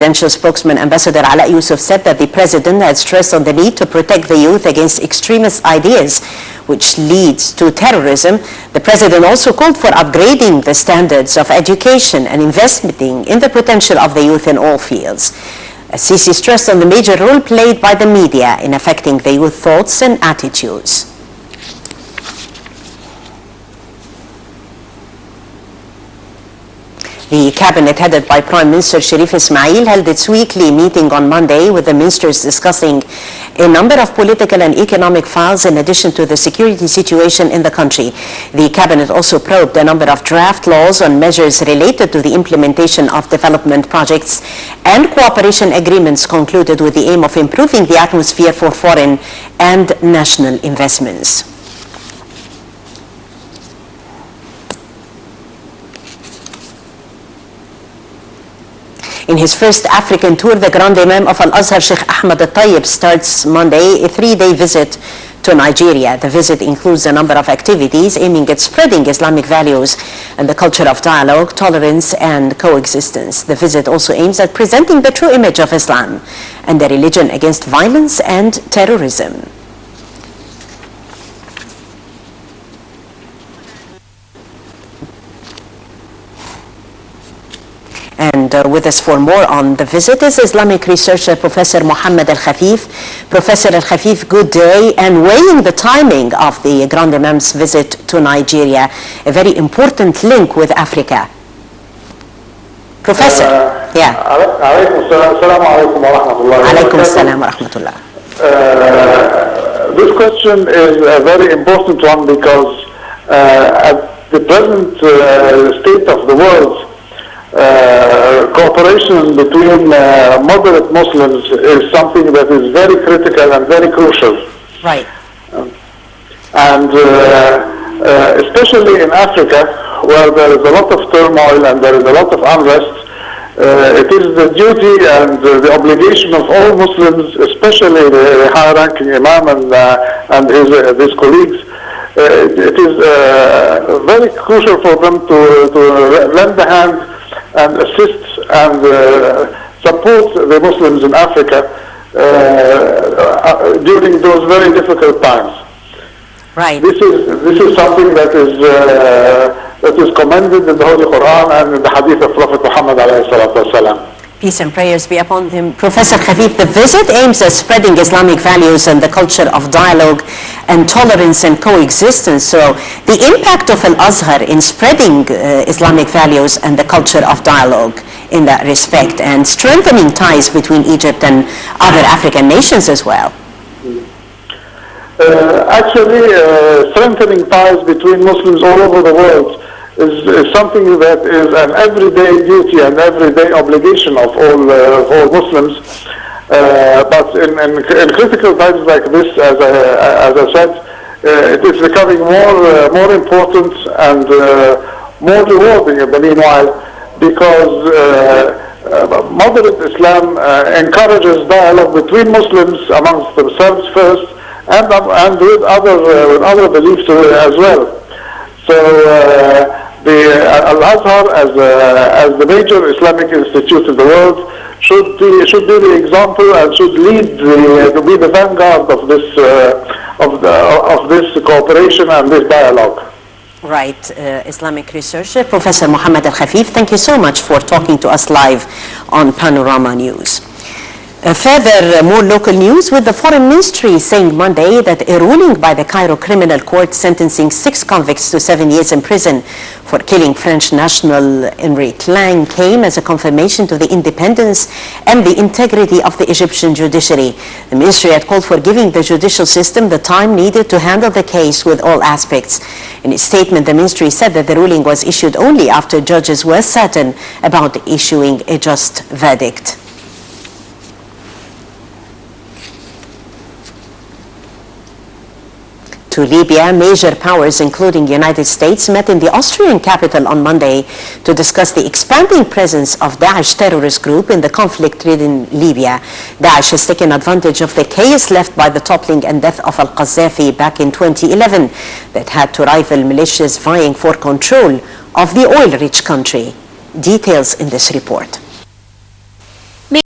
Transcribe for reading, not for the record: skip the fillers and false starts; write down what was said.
Presidential spokesman Ambassador Ala Yusuf said that the president had stressed on the need to protect the youth against extremist ideas, which leads to terrorism. The president also called for upgrading the standards of education and investing in the potential of the youth in all fields. Sisi stressed on the major role played by the media in affecting the youth thoughts and attitudes. The cabinet headed by Prime Minister Sharif Ismail held its weekly meeting on Monday with the ministers discussing a number of political and economic files in addition to the security situation in the country. The cabinet also probed a number of draft laws on measures related to the implementation of development projects and cooperation agreements concluded with the aim of improving the atmosphere for foreign and national investments. In his first African tour, the Grand Imam of Al-Azhar, Sheikh Ahmed Al-Tayyib, starts Monday a 3-day visit to Nigeria. The visit includes a number of activities aiming at spreading Islamic values and the culture of dialogue, tolerance, and coexistence. The visit also aims at presenting the true image of Islam and the religion against violence and terrorism. And with us for more on the visit is Islamic researcher Professor Muhammad Al-Khafif. Professor Al-Khafif, good day. And weighing the timing of the Grand Imam's visit to Nigeria, a very important link with Africa. Professor, yeah. Alaykum salam wa rahmatullah. This question is a very important one because at the present state of the world, cooperation between moderate Muslims is something that is very critical and very crucial. Right. And especially in Africa, where there is a lot of turmoil and there is a lot of unrest, it is the duty and the obligation of all Muslims, especially the high-ranking Imam and his colleagues. It is very crucial for them to lend a hand and assist and support the Muslims in Africa during those very difficult times. Right. This is something that is commended in the Holy Quran and in the Hadith of Prophet Muhammad alayhi salatu wasalam. Peace and prayers be upon him. Professor Khafif, the visit aims at spreading Islamic values and the culture of dialogue and tolerance and coexistence. So the impact of Al-Azhar in spreading Islamic values and the culture of dialogue in that respect and strengthening ties between Egypt and other African nations as well. Actually, strengthening ties between Muslims all over the world is something that is an everyday duty and everyday obligation of all Muslims. But in critical times like this, as I said, it is becoming more important and more rewarding in the meanwhile, because moderate Islam encourages dialogue between Muslims amongst themselves first, and with other beliefs as well. So Al-Azhar, as the major Islamic institute in the world, should be the example and should be the vanguard of this cooperation and this dialogue. Right, Islamic researcher Professor Muhammad Al-Khafif, thank you so much for talking to us live on Panorama News. Further, more local news, with the Foreign Ministry saying Monday that a ruling by the Cairo Criminal Court sentencing 6 convicts to 7 years in prison for killing French national Henri Clang came as a confirmation to the independence and the integrity of the Egyptian judiciary. The ministry had called for giving the judicial system the time needed to handle the case with all aspects. In its statement, the ministry said that the ruling was issued only after judges were certain about issuing a just verdict. To Libya, major powers including the United States met in the Austrian capital on Monday to discuss the expanding presence of Daesh terrorist group in the conflict-ridden Libya. Daesh has taken advantage of the chaos left by the toppling and death of al-Qaddafi back in 2011 that had to rival militias vying for control of the oil-rich country. Details in this report.